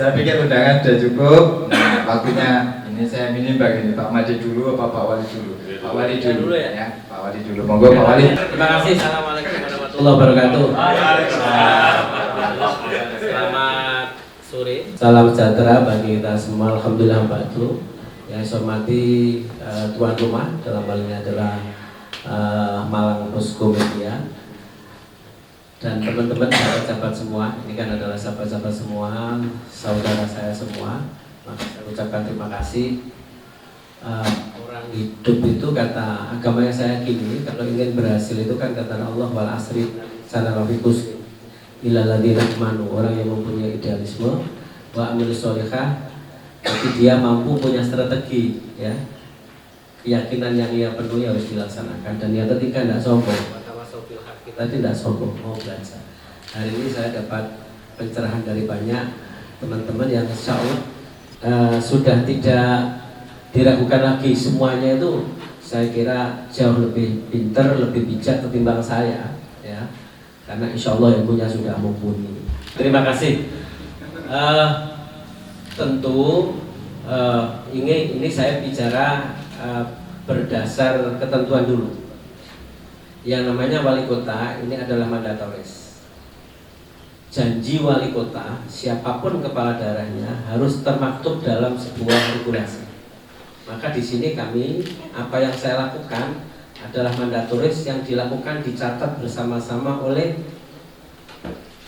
saya pikir undangan sudah cukup. Nah, waktunya ini saya menimbang ini Pak Made dulu apa Pak Wali dulu? Pak Wali dulu ya. Pak Wali dulu. Monggo Pak Wali. Terima kasih. Assalamualaikum warahmatullahi wabarakatuh. Selamat sore. Salam sejahtera bagi kita semua. Alhamdulillah Bapak. Yang saya hormati tuan rumah dalam hal ini adalah Malang Posko Media dan teman-teman sahabat-sahabat semua. Ini kan adalah sahabat-sahabat semua, saudara saya semua. Maka saya ucapkan terima kasih. Orang hidup itu kata agamanya saya gini, kalau ingin berhasil itu kan kata Allah wal asri sana rafikus ilaladina manu, orang yang mempunyai idealisme wa amilus sholihah, tapi dia mampu punya strategi, ya, keyakinan yang ia penuhi harus dilaksanakan, dan yang ketiga tidak sombong. Kita tidak sombong, mau belajar. Hari ini saya dapat pencerahan dari banyak teman-teman yang insya Allah sudah tidak diragukan lagi. Semuanya itu saya kira jauh lebih pintar, lebih bijak ketimbang saya, ya, karena insya Allah ilmunya sudah mumpuni. Terima kasih. Tentu ini saya bicara berdasar ketentuan dulu. Yang namanya wali kota ini adalah mandatoris. Janji wali kota, siapapun kepala daerahnya harus termaktub dalam sebuah regulasi. Maka di sini kami, apa yang saya lakukan adalah mandatoris yang dilakukan, dicatat bersama-sama oleh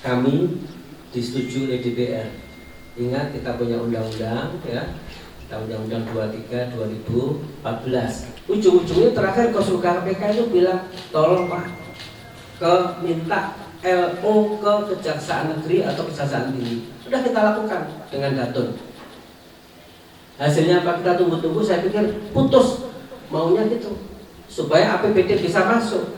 kami, disetujui oleh DPR. Ingat kita punya undang-undang, ya, kita Undang-Undang 23 2014. Ujung-ujungnya terakhir Konsul KPK itu bilang, tolong Pak, minta LO ke Kejaksaan Negeri atau Kejaksaan Tinggi. Sudah kita lakukan dengan Datun. Hasilnya apa? Kita tunggu-tunggu, saya pikir putus, maunya gitu, supaya APBD bisa masuk.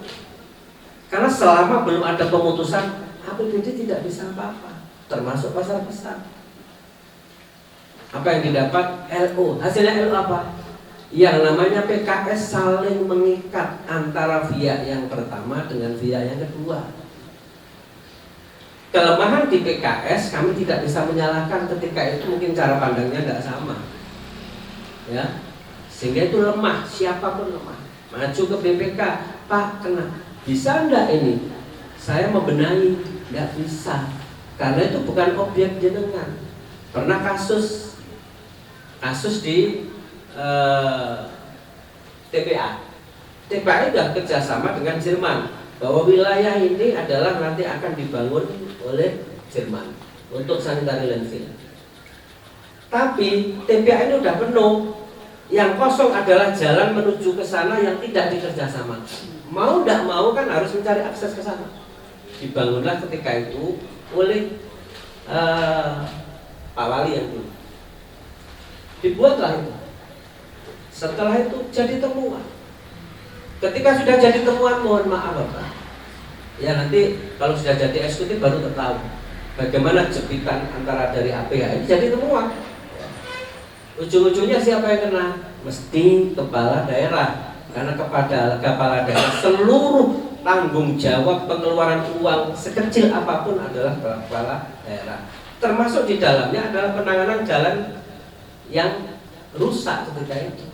Karena selama belum ada pemutusan, APBD tidak bisa apa-apa, termasuk pasar besar. Apa yang didapat? LO. Hasilnya LO apa? Yang namanya PKS saling mengikat antara pihak yang pertama dengan pihak yang kedua. Kelemahan di PKS kami tidak bisa menyalahkan ketika itu, mungkin cara pandangnya tidak sama, ya, sehingga itu lemah. Siapapun lemah. Maju ke BPK, Pak kena, bisa enggak ini? Saya membenahi, enggak bisa, karena itu bukan objek jenengan. Pernah kasus di TPA sudah kerjasama dengan Jerman bahwa wilayah ini adalah nanti akan dibangun oleh Jerman untuk sanitary landfill. Tapi TPA ini sudah penuh, yang kosong adalah jalan menuju ke sana yang tidak dikerjasama. Mau tidak mau kan harus mencari akses ke sana. Dibangunlah ketika itu oleh Pak Wali yang dulu. Dibuatlah itu. Setelah itu jadi temuan. Ketika sudah jadi temuan, mohon maaf Bapak, ya nanti kalau sudah jadi eksekutif baru ketahui bagaimana jepitan antara dari APH ini jadi temuan. Ujung-ujungnya siapa yang kena? Mesti kepala daerah. Karena kepada kepala daerah seluruh tanggung jawab pengeluaran uang sekecil apapun adalah kepala daerah. Termasuk di dalamnya adalah penanganan jalan yang rusak ketika itu.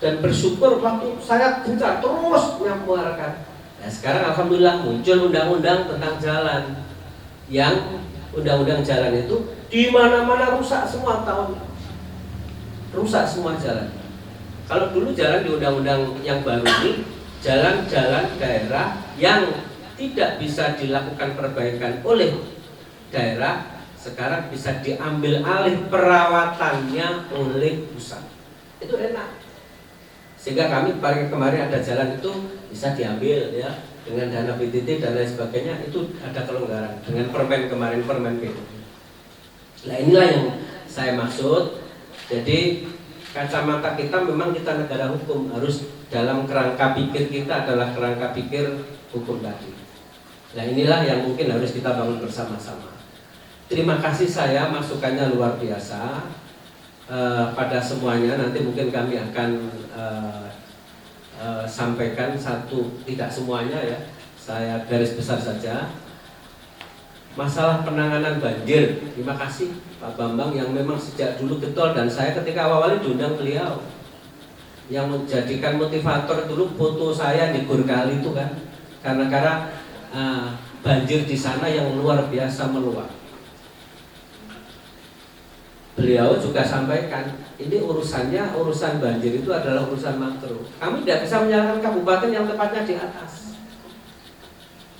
Dan bersyukur waktu saya gencar terus menyampaikan. Nah, sekarang alhamdulillah muncul undang-undang tentang jalan, yang undang-undang jalan itu di mana-mana rusak semua tahun, rusak semua jalan. Kalau dulu jalan di undang-undang yang baru ini, jalan-jalan daerah yang tidak bisa dilakukan perbaikan oleh daerah, sekarang bisa diambil alih perawatannya oleh pusat. Itu enak. Sehingga kami kemarin ada jalan itu bisa diambil, ya, dengan dana PTT dan lain sebagainya, itu ada kelonggaran dengan permen kemarin, permen PTT. Nah inilah yang saya maksud. Jadi kacamata kita memang kita negara hukum, harus dalam kerangka pikir kita adalah kerangka pikir hukum tadi. Nah inilah yang mungkin harus kita bangun bersama-sama. Terima kasih, saya masukannya luar biasa pada semuanya. Nanti mungkin kami akan sampaikan satu, tidak semuanya ya, saya garis besar saja. masalah penanganan banjir. Terima kasih Pak Bambang yang memang sejak dulu getol, dan saya ketika awal diundang beliau yang menjadikan motivator dulu foto saya di Gur Kali itu kan, karena banjir di sana yang luar biasa meluap. Beliau juga sampaikan, ini urusan banjir itu adalah urusan makro. Kami tidak bisa menyalahkan kabupaten yang tepatnya di atas.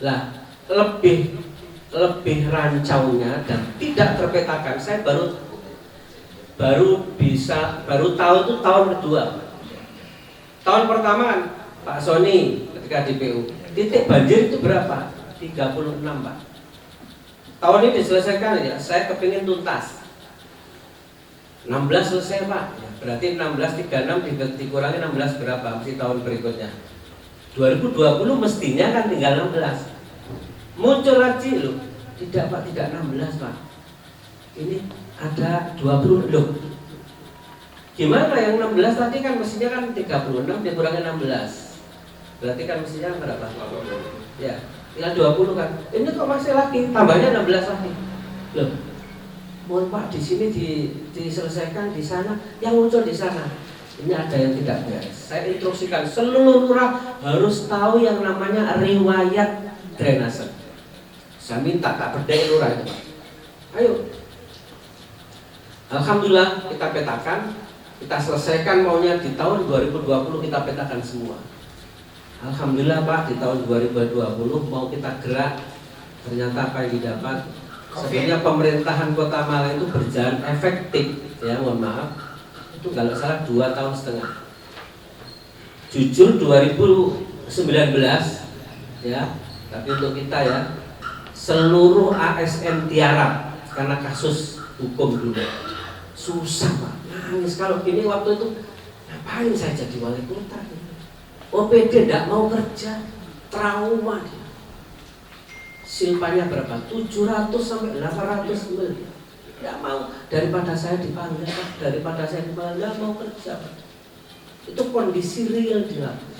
Lah, lebih rancaunya dan tidak terpetakan. Saya baru tahu itu tahun kedua. Tahun pertama kan Pak Sony ketika di PU, titik banjir itu berapa? 36 Pak. Tahun ini diselesaikan ya, saya kepingin tuntas. 16 selesai Pak, ya, berarti 16 36 dikurangi 16 berapa? Mesti tahun berikutnya 2020 mestinya kan tinggal 16. Muncul lagi loh, tidak Pak, tidak 16 Pak, ini ada 20 loh. Gimana yang 16 tadi kan mestinya kan 36 dikurangi 16, berarti kan mestinya berapa? Ya, tinggal 20 kan. Ini kok masih lagi, tambahnya 16 lagi. Loh, mohon Pak, di sini diselesaikan di sana, yang muncul di sana. Ini ada yang tidak beres. Saya instruksikan seluruh lurah harus tahu yang namanya riwayat drainase. Saya minta tak berdaya lurah itu Pak. Ayo. Alhamdulillah kita petakan, kita selesaikan maunya di tahun 2020 kita petakan semua. Alhamdulillah Pak, di tahun 2020 mau kita gerak, ternyata apa yang didapat. Sebenarnya pemerintahan Kota Malang itu berjalan efektif, ya mohon maaf, itu kalau salah 2,5 tahun. Jujur 2019 ya, tapi untuk kita ya, seluruh ASN tiarap karena kasus hukum dulu. Susah Pak, nangis kalau gini. Waktu itu ngapain saya jadi wali kota? OPD tidak mau kerja, trauma dia. Silpanya berapa? 700 sampai 800 miliar. Tidak mau, daripada saya dipanggil Pak, daripada saya dipanggil, tidak mau kerja Pak. Itu kondisi real di lapangan.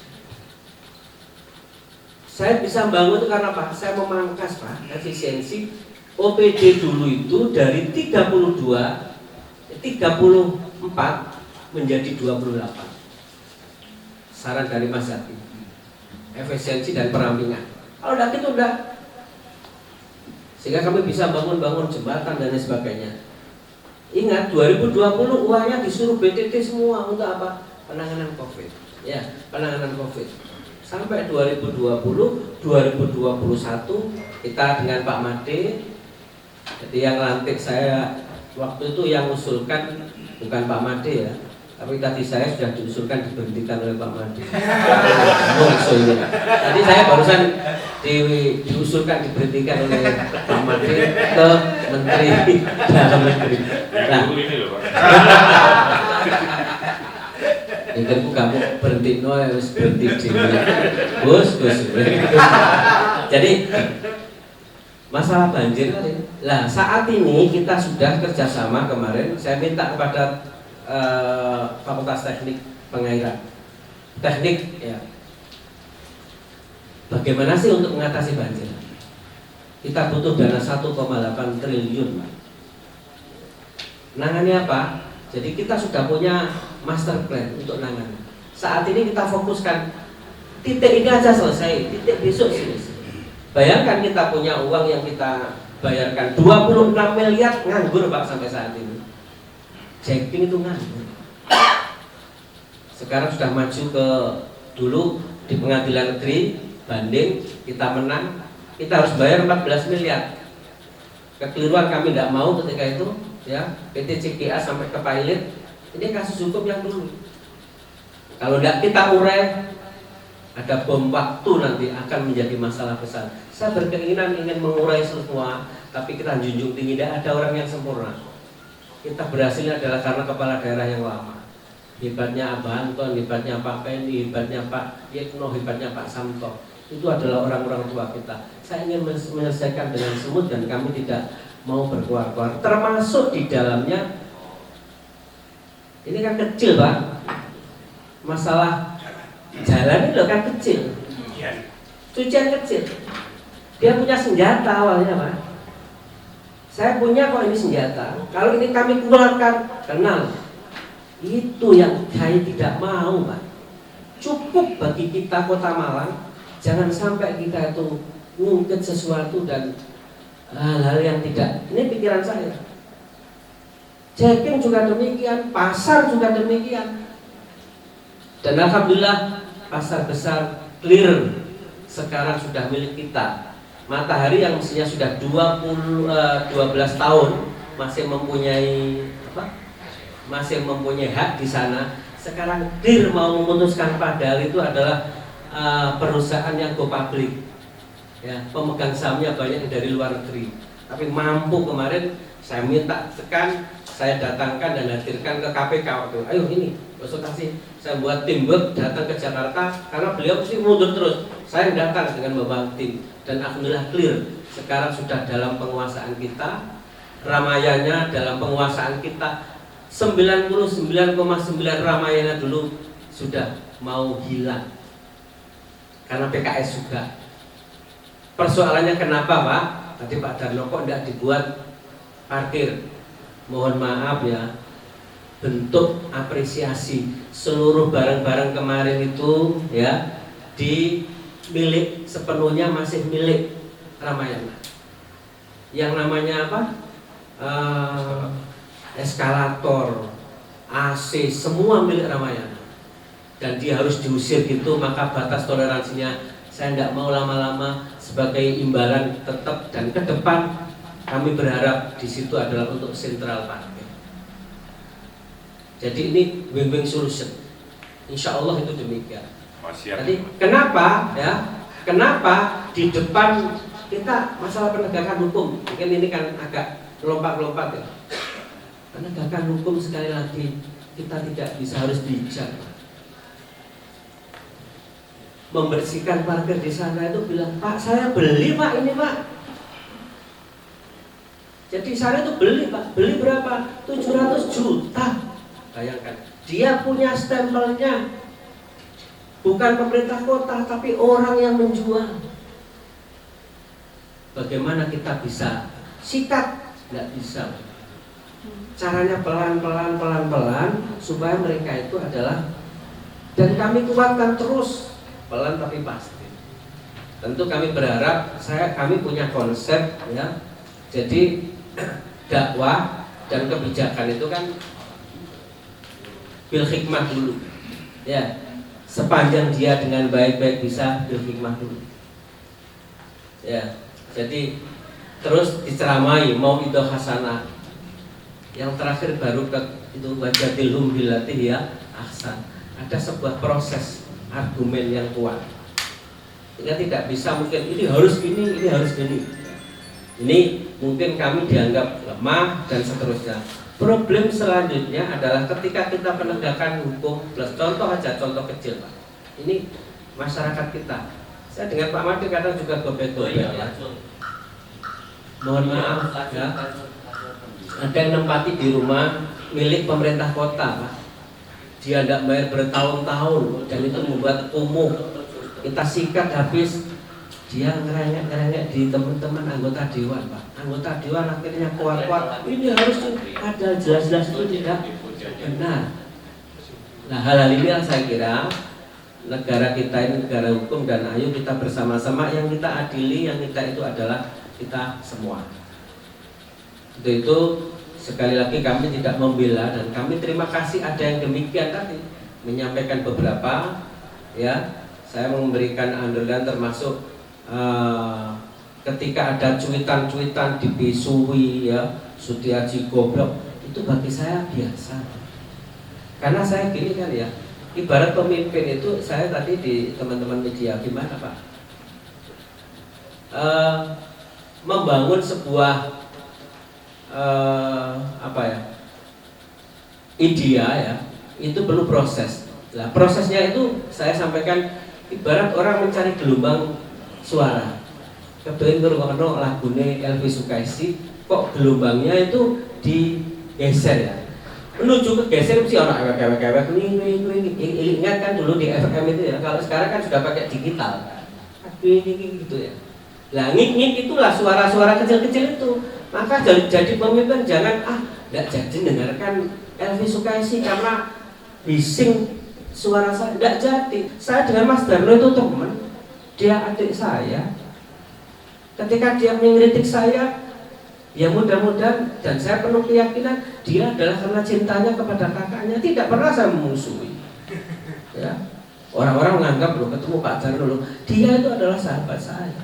Saya bisa bangun itu karena Pak, saya memangkas Pak efisiensi. OPD dulu itu dari 34 menjadi 28. Saran dari Mas Zaki, efisiensi dan perampingan. Kalau tidak itu udah, sehingga kami bisa bangun jembatan dan lain sebagainya. Ingat 2020 uangnya disuruh BTT semua untuk apa? Penanganan COVID. Ya, penanganan COVID. Sampai 2020, 2021 kita dengan Pak Made. Jadi yang lantik saya waktu itu yang usulkan bukan Pak Made ya, tapi tadi saya sudah diusulkan diberhentikan oleh Pak Made. Tadi saya barusan diusulkan diberhentikan oleh Pak Made ke Menteri Dalam Negeri. Nah, ini kamu berhenti harus berhenti Gus. Jadi masalah banjir lah, saat ini kita sudah kerjasama. Kemarin saya minta kepada Fakultas Teknik Pengairan Teknik ya, bagaimana sih untuk mengatasi banjir. Kita butuh dana 1,8 triliun Pak. Nangani apa? Jadi kita sudah punya master plan untuk nangani. Saat ini kita fokuskan titik ini aja selesai, titik besok selesai. Bayangkan kita punya uang yang kita bayarkan 26 miliar nganggur Pak sampai saat ini. Jacking itu nganggur. Sekarang sudah maju ke dulu di pengadilan negeri, banding, kita menang, kita harus bayar 14 miliar. Kekeliruan kami tidak mau ketika itu ya, PT CGA sampai ke pilot. Ini kasus hukum yang dulu. Kalau tidak kita urai, ada bom waktu nanti akan menjadi masalah besar. Saya berkeinginan ingin mengurai semua, tapi kita junjung tinggi, tidak ada orang yang sempurna. Kita berhasilnya adalah karena kepala daerah yang lama. Hebatnya Abah Anton, hebatnya Pak Pendi, hebatnya Pak Yekno, hebatnya Pak Samto. Itu adalah orang-orang tua kita. Saya ingin menyelesaikan dengan semut dan kami tidak mau berkuar-kuar. Termasuk di dalamnya, ini kan kecil Pak, masalah jalan itu kan kecil, cucian kecil. Dia punya senjata awalnya Pak, Saya punya kok ini senjata. Kalau ini kami keluarkan, kenal. Itu yang saya tidak mau, Pak. Cukup bagi kita Kota Malang. Jangan sampai kita itu ngungkit sesuatu dan hal-hal yang tidak. Ini pikiran saya. Checking juga demikian, pasar juga demikian. Dan alhamdulillah pasar besar clear sekarang sudah milik kita. Matahari yang mestinya sudah 12 tahun masih mempunyai masih mempunyai hak di sana. Sekarang clear mau memutuskan, padahal itu adalah perusahaan yang go public. Ya, pemegang sahamnya banyak dari luar negeri. Tapi mampu kemarin saya minta tekan, saya datangkan dan hadirkan ke KPK waktu. Ayo ini, konsultasi. Saya buat tim datang ke Jakarta karena beliau mesti mundur terus. Saya datang dengan membawa tim dan alhamdulillah clear. Sekarang sudah dalam penguasaan kita, Ramayana dalam penguasaan kita. 99,9 Ramayana dulu sudah mau hilang karena PKS juga. Persoalannya kenapa, Pak? Tadi Pak Darno kok tidak dibuat parkir? Mohon maaf ya, bentuk apresiasi seluruh barang-barang kemarin itu ya di milik sepenuhnya masih milik Ramayana. Yang namanya apa? Eskalator, AC, semua milik Ramayana. Dan dia harus diusir gitu, maka batas toleransinya saya tidak mau lama-lama sebagai imbalan tetap, dan ke depan kami berharap di situ adalah untuk sentral parkir. Jadi ini win-win solution. Insya Allah itu demikian. Jadi kenapa ya? Kenapa di depan kita masalah penegakan hukum? Mungkin ini kan agak lompat-lompat ya. Penegakan hukum sekali lagi kita tidak bisa harus bijak. Membersihkan parkir di sana itu bilang, Pak saya beli Pak ini Pak. Jadi saya itu beli Pak, beli berapa? 700 juta. Bayangkan, dia punya stempelnya. Bukan pemerintah kota, tapi orang yang menjual. Bagaimana kita bisa sikat? Nggak bisa. Caranya pelan-pelan supaya mereka itu adalah, dan kami kuatkan terus, pelan tapi pasti. Tentu kami berharap, kami punya konsep ya. Jadi dakwah dan kebijakan itu kan bil hikmah dulu. Ya. Sepanjang dia dengan baik-baik bisa bil hikmah dulu. Ya. Jadi terus diceramai mau itu hasanah. Yang terakhir baru itu wajadilhum billati ya ahsan. Ada sebuah proses argumen yang kuat. Ini tidak bisa mungkin ini harus gini, ini harus gini. Ini mungkin kami dianggap lemah dan seterusnya. Problem selanjutnya adalah ketika kita penegakan hukum, plus contoh aja, contoh kecil Pak. Ini masyarakat kita. Saya dengan Pak Madi kadang juga gobek-gobek ya. Mohon maaf ya. Ada yang nempati di rumah milik pemerintah kota Pak. Dia tidak bayar bertahun-tahun dan itu membuat kumuh. Kita sikat habis, dia ngerengek di teman-teman anggota dewan Pak. Anggota dewan akhirnya kuat-kuat, ini harus ada jelas-jelas itu tidak benar. Nah hal-hal ini yang saya kira negara kita ini negara hukum, dan ayo kita bersama-sama, yang kita adili, yang kita itu adalah kita semua. Itu sekali lagi kami tidak membela, dan kami terima kasih ada yang demikian tadi menyampaikan beberapa ya. Saya memberikan underline termasuk ketika ada cuitan-cuitan dibisui ya, Sutiaji goblok, itu bagi saya biasa. Karena saya gini kan ya, ibarat pemimpin itu, saya tadi di teman-teman media gimana Pak, membangun sebuah apa ya, idea ya, itu perlu proses. Nah prosesnya itu saya sampaikan ibarat orang mencari gelombang suara. Kebetulan kalau lagune Elvi Sukaisi, kok gelombangnya itu digeser ya, menuju ke geser mesti orang ewek-ewek ini. Ingat kan dulu di FM itu ya, kalau sekarang kan sudah pakai digital gitu ya. Lah ngik itulah suara-suara kecil-kecil itu. Maka jadi pemimpin jangan nggak jadi dengarkan Elvi Sukaisi karena bising suara saya, nggak jadi. Saya dengan Mas Darno itu teman, dia adik saya. Ketika dia mengkritik saya, ya mudah-mudahan, dan saya penuh keyakinan dia adalah karena cintanya kepada kakaknya, tidak pernah saya memusuhi. Ya, orang-orang menganggap loh ketemu Pak Darno loh, dia itu adalah sahabat saya.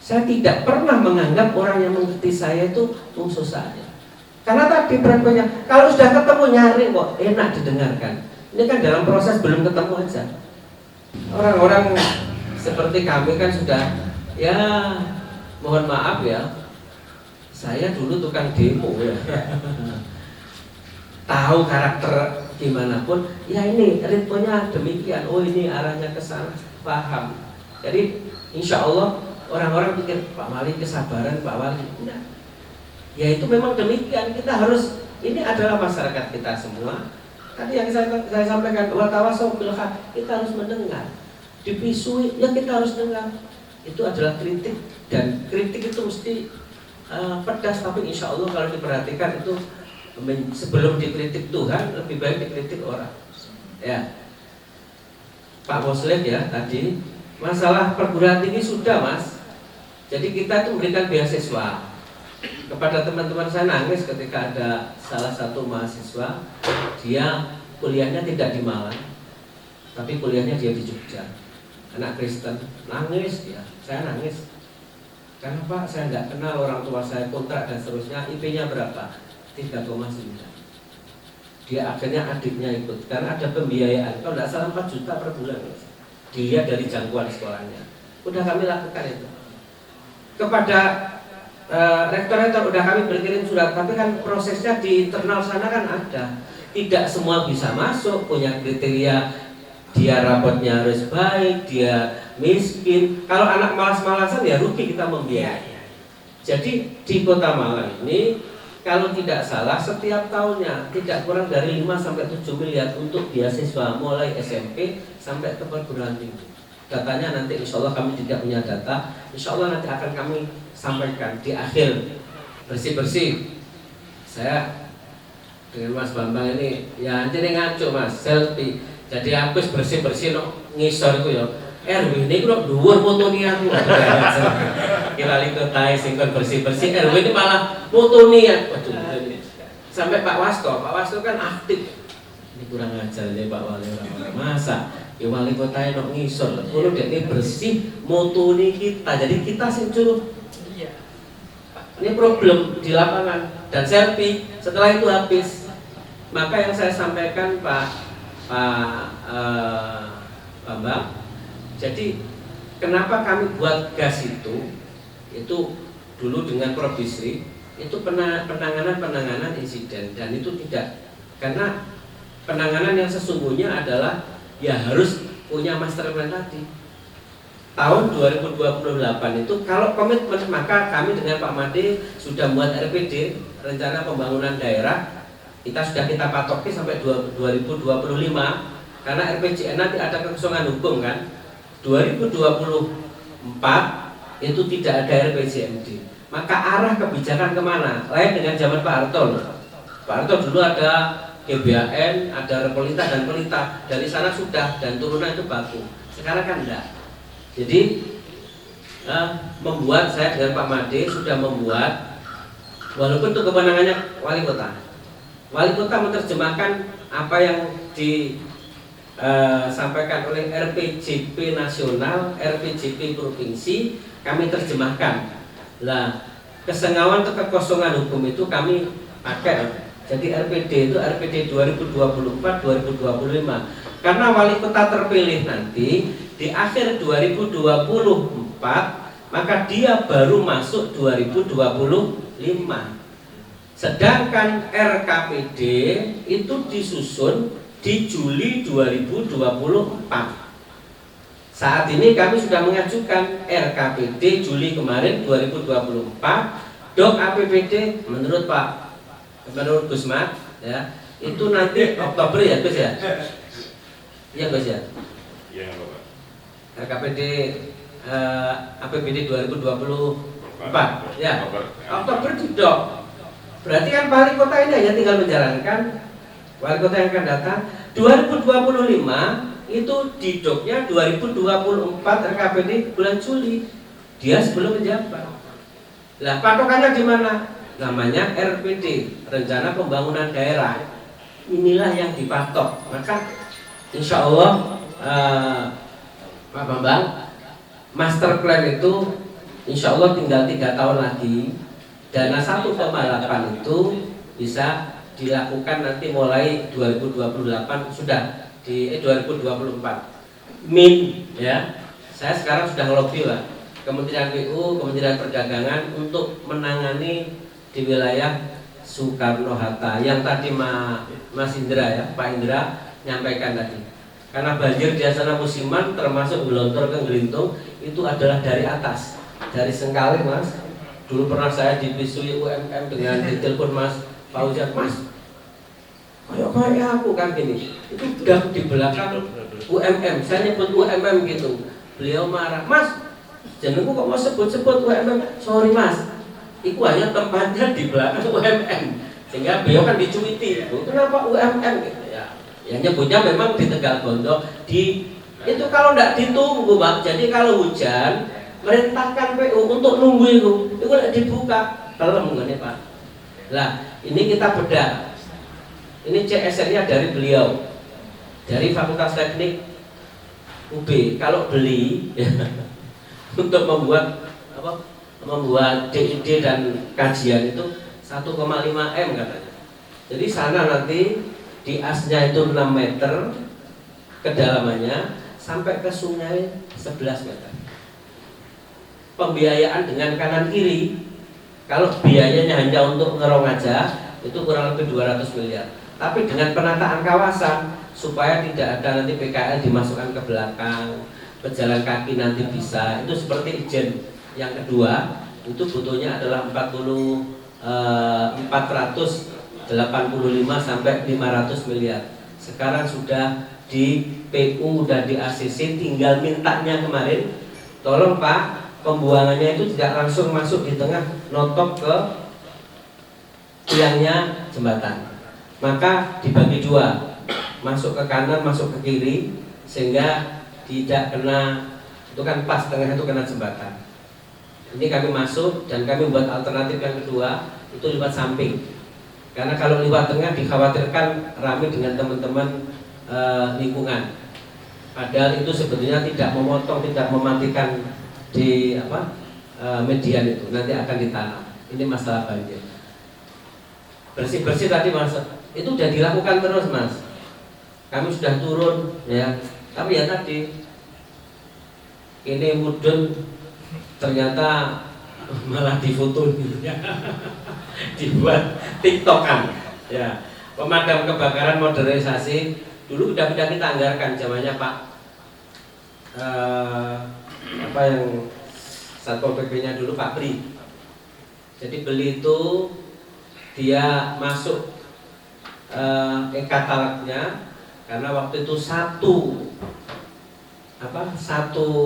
Saya tidak pernah menganggap orang yang mengerti saya itu musuh saya. Karena tadi problemnya, kalau sudah ketemu nyari kok enak didengarkan. Ini kan dalam proses belum ketemu aja. Orang-orang seperti kami kan sudah, ya mohon maaf ya, saya dulu tukang demo ya. Tahu karakter gimana pun, ya ini ritmenya demikian. Oh ini arahnya ke sana, paham. Jadi insya Allah orang-orang pikir Pak Wali kesabaran, Pak Wali enggak. Ya itu memang demikian, kita harus, ini adalah masyarakat kita semua. Tadi yang saya sampaikan, watawasau bil haq, kita harus mendengar. Dipisui, ya kita harus dengar. Itu adalah kritik, dan kritik itu mesti pedas, tapi insya Allah kalau diperhatikan itu sebelum dikritik Tuhan, lebih baik dikritik orang. Ya, Pak Muslim ya tadi, masalah perguruan tinggi sudah Mas. Jadi kita itu memberikan beasiswa kepada teman-teman. Saya nangis ketika ada salah satu mahasiswa, dia kuliahnya tidak di Malang, tapi kuliahnya dia di Jogja, anak Kristen. Nangis dia, saya nangis. Karena Pak, saya nggak kenal orang tua saya, kontrak dan seterusnya. IP-nya berapa? 3,9. Dia akhirnya adiknya ikut, karena ada pembiayaan. Kalau nggak salah 4 juta per bulan. Dilihat dari jangkauan sekolahnya. Udah kami lakukan itu. Kepada rektor-rektor udah kami berkirim surat, tapi kan prosesnya di internal sana kan ada. Tidak semua bisa masuk, punya kriteria, dia rapotnya harus baik, dia miskin. Kalau anak malas-malasan ya rugi kita membiayai. Jadi di Kota Malang ini kalau tidak salah setiap tahunnya tidak kurang dari 5-7 miliar untuk beasiswa mulai SMP sampai ke perguruan tinggi. Datanya nanti insya Allah kami tidak punya data, insya Allah nanti akan kami sampaikan di akhir bersih-bersih. Saya dengan Mas Bambang ini ya jadi ngaco Mas, selfie. Jadi habis bersih-bersih no, ngisor itu ya RW ini kok dhuwur motoni aku. Kira likotai sing kon bersih-bersih RW ini malah motoni ya. Waduh. Sampai Pak Wasto kan aktif. Ini kurang ajar ya Pak Wali. Masa ya wali kota yang ngisor, kalau dia bersih motoni kita, jadi kita sing curug. Ini problem di lapangan dan selfie. Setelah itu habis, maka yang saya sampaikan Pak Bambang, jadi kenapa kami buat gas itu dulu dengan Prof Bisri, itu penanganan insiden, dan itu tidak, karena penanganan yang sesungguhnya adalah ya harus punya master plan tadi. Tahun 2028 itu kalau komitmen, maka kami dengan Pak Made sudah membuat RPD, rencana pembangunan daerah. Kita patoki sampai 2025, karena RPJN nanti ada kekosongan hukum kan. 2024 itu tidak ada RPJMD. Maka arah kebijakan kemana? Lain dengan zaman Pak Harto. Pak Harto dulu ada GBAN, ada Repolita dan Pelita. Dari sana sudah, dan turunan itu baku. Sekarang kan enggak. Jadi membuat, saya dengan Pak Made sudah membuat, walaupun itu kewenangannya wali kota. Wali kota menerjemahkan apa yang disampaikan oleh RPJP nasional, RPJP provinsi, kami terjemahkan. Lah, kesengawan atau kekosongan hukum itu kami pakai. Jadi RPD itu RPD 2024-2025. Karena wali kota terpilih nanti di akhir 2024, maka dia baru masuk 2025. Sedangkan RKPD itu disusun di Juli 2024. Saat ini kami sudah mengajukan RKPD Juli kemarin 2024, Dok APBD menurut Gusmat ya, itu nanti Oktober ya Gus ya? Iya Gus ya? Iya Bapak. RKPD APBD 2024 4 ya. Oktober didok. Berarti kan wali kota ini hanya tinggal menjalankan, wali kota yang akan datang 2025 itu didoknya 2024 RKPD bulan Juli. Dia sebelum menjabat. Lah patokannya di mana? Namanya RPD, Rencana Pembangunan Daerah. Inilah yang dipatok. Maka insya Allah Pak Bambang, master plan itu insya Allah tinggal 3 tahun lagi. Dana 1,8 itu bisa dilakukan nanti mulai 2028 sudah di 2024 min ya. Saya sekarang sudah ngelobi lah Kementerian PU, Kementerian Perdagangan untuk menangani di wilayah Soekarno-Hatta yang tadi Mas Indra ya, Pak Indra nyampaikan tadi. Karena banjir di sana musiman termasuk gelontor ke Gelintung itu adalah dari atas, dari Sengkali Mas. Dulu pernah saya dipisui UMM dengan ditelepon Mas Fauzan, Mas kayak aku kan gini, itu udah di belakang UMM, saya nyebut UMM gitu. Beliau marah, Mas jenengku kok mau sebut-sebut UMM? Sorry Mas, itu hanya tempatnya di belakang UMM. Sehingga beliau kan dicuiti, kenapa UMM gitu ya. Ya nyebutnya memang di Tegal Gondok di itu kalau tidak ditunggu Pak. Jadi kalau hujan merintahkan PU untuk nunggu itu tidak dibuka. Kalau mengenai Pak. Lah ini kita bedah. Ini CSR-nya dari beliau, dari Fakultas Teknik UB. Kalau beli ya, untuk membuat DID dan kajian itu 1,5 M katanya. Jadi sana nanti di asnya itu 6 meter kedalamannya sampai ke sungai 11 meter. Pembiayaan dengan kanan kiri, kalau biayanya hanya untuk ngerong aja itu kurang lebih 200 miliar. Tapi dengan penataan kawasan supaya tidak ada nanti PKL dimasukkan ke belakang, pejalan kaki nanti bisa. Itu seperti izin yang kedua itu butuhnya adalah 485 sampai 500 miliar. Sekarang sudah di PU dan di ACC, tinggal mintanya kemarin, tolong Pak pembuangannya itu tidak langsung masuk di tengah notok ke tiangnya jembatan. Maka dibagi 2, masuk ke kanan, masuk ke kiri, sehingga tidak kena, itu kan pas tengah itu kena jembatan. Ini kami masuk dan kami buat alternatif yang kedua itu lewat samping. Karena kalau lewat tengah dikhawatirkan ramai dengan teman-teman lingkungan. Padahal itu sebetulnya tidak memotong, tidak mematikan di median itu, nanti akan ditanam. Ini masalah banjir. Bersih-bersih tadi Mas, itu sudah dilakukan terus Mas. Kami sudah turun ya, tapi ya tadi ini mudun ternyata malah difoto dibuat tiktokan ya. Pemadam kebakaran modernisasi dulu sudah kita anggarkan zamannya Pak yang Satpol PP-nya dulu Pak Pri. Jadi beli itu dia masuk e-katalognya karena waktu itu satu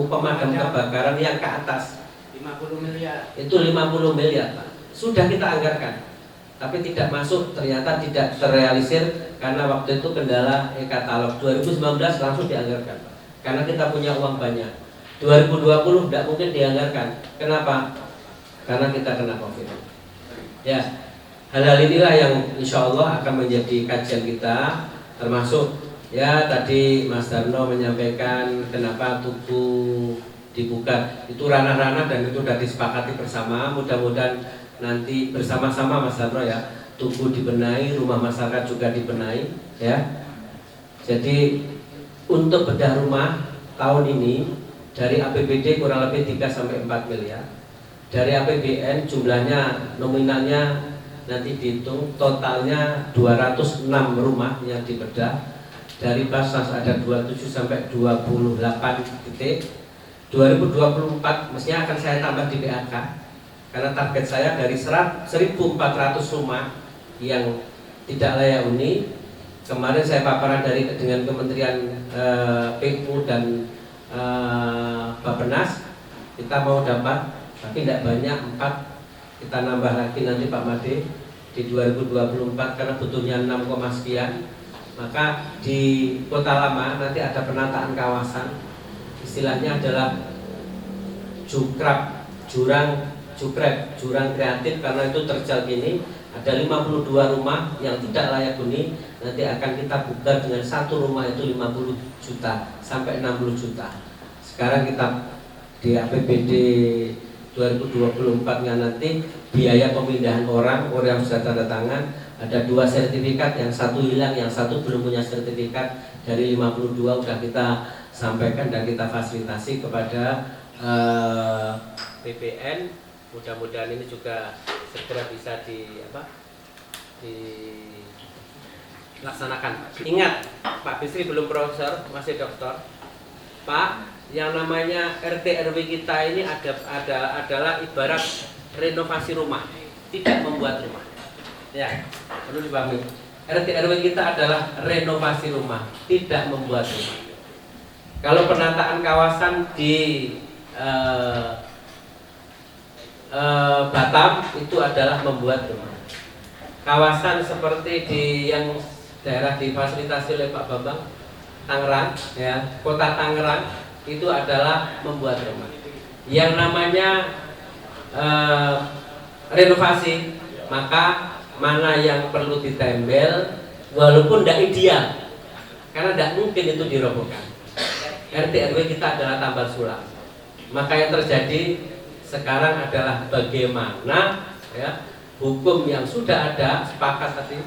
pemadam kebakaran yang ke atas 50 miliar. itu 50 miliar Pak. Sudah kita anggarkan, tapi tidak masuk, ternyata tidak terrealisir karena waktu itu kendala e-katalog. 2019 langsung dianggarkan Pak. Karena kita punya uang banyak. 2020 tidak mungkin dianggarkan. Kenapa? Karena kita kena COVID. Ya, hal-hal inilah yang insya Allah akan menjadi kajian kita, termasuk ya tadi Mas Darno menyampaikan kenapa Tugu dibuka. Itu ranah-ranah dan itu sudah disepakati bersama. Mudah-mudahan nanti bersama-sama Mas Darno ya, Tugu dibenahi, rumah masyarakat juga dibenahi ya. Jadi untuk bedah rumah tahun ini dari APBD kurang lebih 3-4 miliar. Dari APBN jumlahnya nominalnya nanti dihitung totalnya 206 rumah yang dibedah. Dari Basnas ada 27 sampai 28 titik. 2024 mestinya akan saya tambah di PAK karena target saya dari 1.400 rumah yang tidak layak huni. Kemarin saya paparan dengan Kementerian PU dan Bappenas, kita mau dapat tapi tidak banyak 4, kita nambah lagi nanti Pak Made di 2024 karena butuhnya 6, sekian. Maka di Kota Lama nanti ada penataan kawasan, istilahnya adalah jurang kreatif, karena itu terjal gini. Ada 52 rumah yang tidak layak huni, nanti akan kita buka dengan satu rumah itu 50 juta sampai 60 juta. Sekarang kita di APBD 2024 nya nanti biaya pemindahan orang yang sudah tanda tangan ada 2 sertifikat, yang satu hilang, yang satu belum punya sertifikat. Dari 52 sudah kita sampaikan dan kita fasilitasi kepada BPN. Mudah-mudahan ini juga segera bisa dilaksanakan. Ingat, Pak Bisri belum profesor, masih doktor. Pak, yang namanya RT RW kita ini adalah ibarat renovasi rumah, tidak membuat rumah. Ya, perlu dipahami. RT RW kita adalah renovasi rumah, tidak membuat rumah. Kalau penataan kawasan di Batam itu adalah membuat rumah. Kawasan seperti di yang daerah difasilitasi oleh Pak Bambang, Tangerang, ya, Kota Tangerang itu adalah membuat rumah. Yang namanya renovasi, maka mana yang perlu ditempel walaupun tidak ideal, karena tidak mungkin itu dirobohkan. RT RW kita adalah tambal sulam. Maka yang terjadi sekarang adalah bagaimana, ya, hukum yang sudah ada, sepakat tadi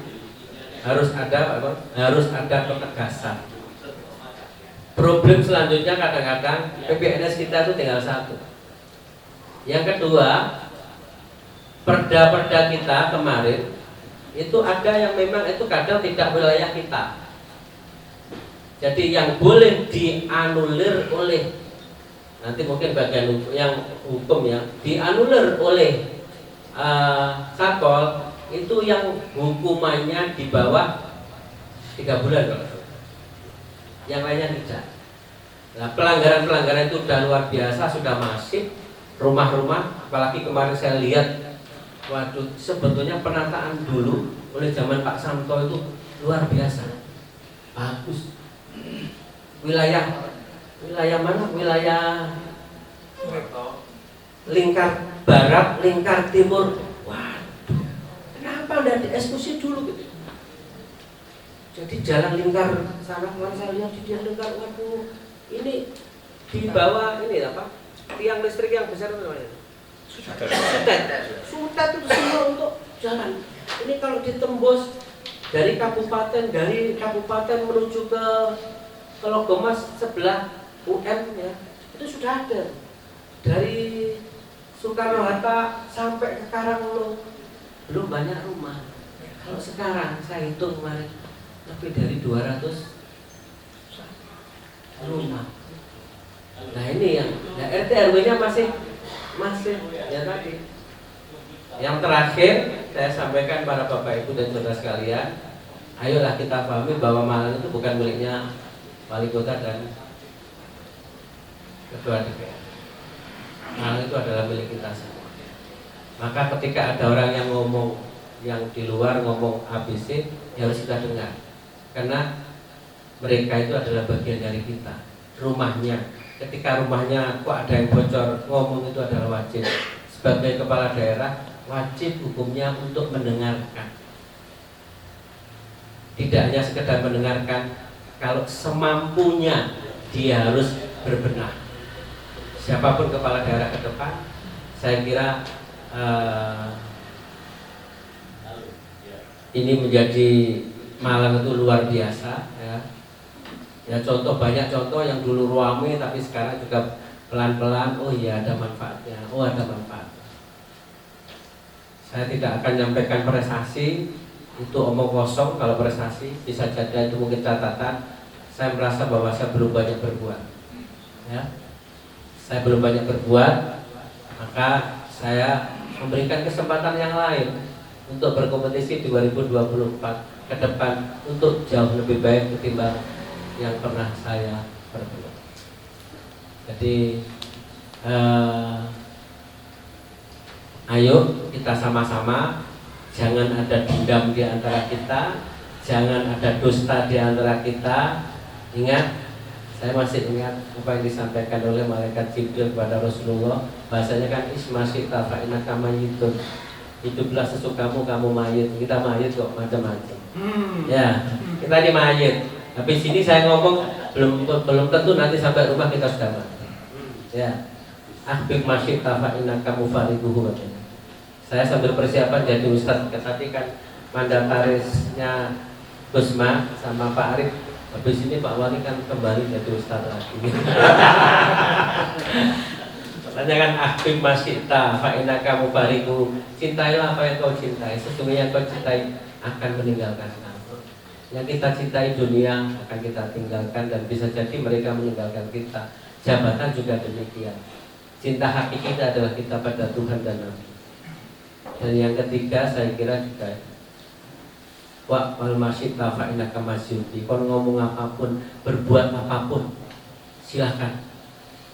harus ada ketegasan. Problem selanjutnya kadang-kadang PPNS kita itu tinggal satu. Yang kedua, perda-perda kita kemarin itu ada yang memang itu kadang tidak wilayah kita. Jadi yang boleh dianulir oleh, nanti mungkin bagian yang hukum ya, dianulir oleh Satpol itu yang hukumannya di bawah 3 bulan kalau. Yang lainnya tidak. Nah, pelanggaran-pelanggaran itu sudah luar biasa, sudah masif. Rumah-rumah, apalagi kemarin saya lihat, waduh, sebetulnya penataan dulu oleh zaman Pak Samto itu luar biasa, bagus. Wilayah mana? Wilayah lingkar barat, lingkar timur. Waduh, kenapa tidak dieksekusi dulu gitu? Jadi jalan lingkar sana kemarin saya lihat di dia lingkar, waduh, ini di bawah ini apa? Tiang listrik yang besar itu namanya. Sutet itu semua untuk jalan. Ini kalau ditembus dari kabupaten menuju ke Logomas sebelah UM ya, itu sudah ada. Dari Soekarno Hatta sampai ke Karanglo belum banyak rumah. Kalau sekarang saya hitung kemarin lebih dari 200 rumah. Nah ini yang RT RW-nya masih ya tadi. Yang terakhir saya sampaikan para Bapak Ibu dan saudara sekalian, ayolah kita pahami bahwa Malang itu bukan miliknya wali kota dan ketua DPR. Malang itu adalah milik kita semua. Maka ketika ada orang yang ngomong, yang di luar ngomong ABC, ya harus kita dengar. Karena mereka itu adalah bagian dari kita. Rumahnya, ketika rumahnya kok ada yang bocor, ngomong itu adalah wajib. Sebagai kepala daerah, wajib hukumnya untuk mendengarkan. Tidak hanya sekedar mendengarkan, kalau semampunya dia harus berbenah. Siapapun kepala daerah ke depan, saya kira ini menjadi Malang itu luar biasa ya. Ya contoh, banyak contoh yang dulu ruame tapi sekarang juga pelan-pelan, oh iya ada manfaatnya, oh ada manfaat. Saya tidak akan menyampaikan prestasi, itu omong kosong. Kalau prestasi bisa jadi itu mungkin catatan. Saya merasa bahwa saya belum banyak berbuat ya. Saya belum banyak berbuat, maka saya memberikan kesempatan yang lain untuk berkompetisi 2024 ke depan untuk jauh lebih baik ketimbang yang pernah saya perbuat. Jadi Ayo kita sama-sama, jangan ada dendam di antara kita, jangan ada dusta di antara kita. Ingat, saya masih ingat apa yang disampaikan oleh malaikat Jibril kepada Rasulullah. Bahasanya kan ismasyita fa innaka mayyitun. Hiduplah sesukamu, kamu mayit. Kita mayit kok macam-macam. Ya, kita ini mayit. Tapi sini saya ngomong belum tentu nanti sampai rumah kita sudah mati. Ya. Ahbib masyita fa innaka mufariquhu. Saya sambil persiapan jadi ustaz, tadi kan mandatarisnya Gusma sama Pak Arif. Habis ini Pak Wali kan kembali jadi ustaz lagi. Makanya kan ahbib masyita fa innaka mufariquhu. Cintailah apa yang kau cintai. Sesungguhnya kau cintai akan meninggalkan kamu. Yang kita cintai dunia akan kita tinggalkan, dan bisa jadi mereka meninggalkan kita. Jabatan juga demikian. Cinta hakiki adalah kita pada Tuhan dan Nabi. Dan yang ketiga saya kira juga wa wal masyita fa innaka masyuti. Kau ngomong apapun, berbuat apapun, silakan.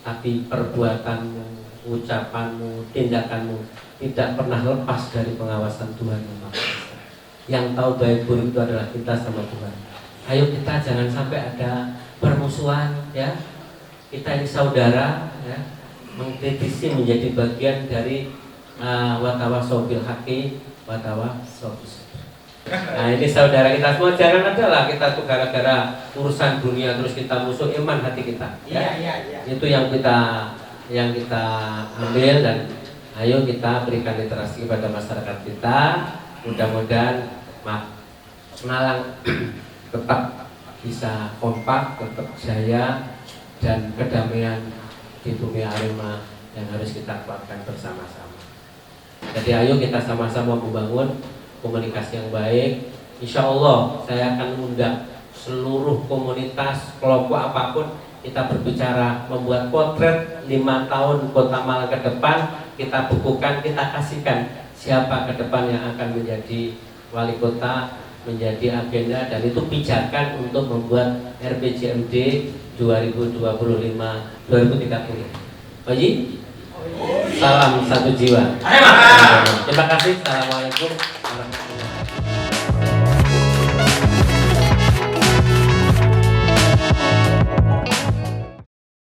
Tapi perbuatanmu, ucapanmu, tindakanmu tidak pernah lepas dari pengawasan Tuhan yang Maha Esa. Yang tahu baik buruk itu adalah kita sama Tuhan. Ayo kita jangan sampai ada permusuhan, ya. Kita ini saudara, ya. Mengkritisi menjadi bagian dari watawasau bil haqqi watawasau bis sabr. Nah, ini saudara kita semua, jangan ada lah kita tuh gara-gara urusan dunia terus kita musuh iman hati kita. Ya? Iya. Itu yang kita ambil, dan ayo kita berikan literasi kepada masyarakat kita. Mudah-mudahan Malang tetap bisa kompak, tetap jaya, dan kedamaian di bumi Arema yang harus kita kuatkan bersama-sama. Jadi ayo kita sama-sama membangun komunikasi yang baik. Insya Allah saya akan undang seluruh komunitas, kelompok apapun, kita berbicara membuat potret 5 tahun Kota Malang ke depan. Kita bukukan, kita kasihkan siapa ke depan yang akan menjadi wali kota, menjadi agenda, dan itu pijakan untuk membuat RPJMD 2025-2030. Pak Haji, salam satu jiwa. Terima kasih. Assalamualaikum.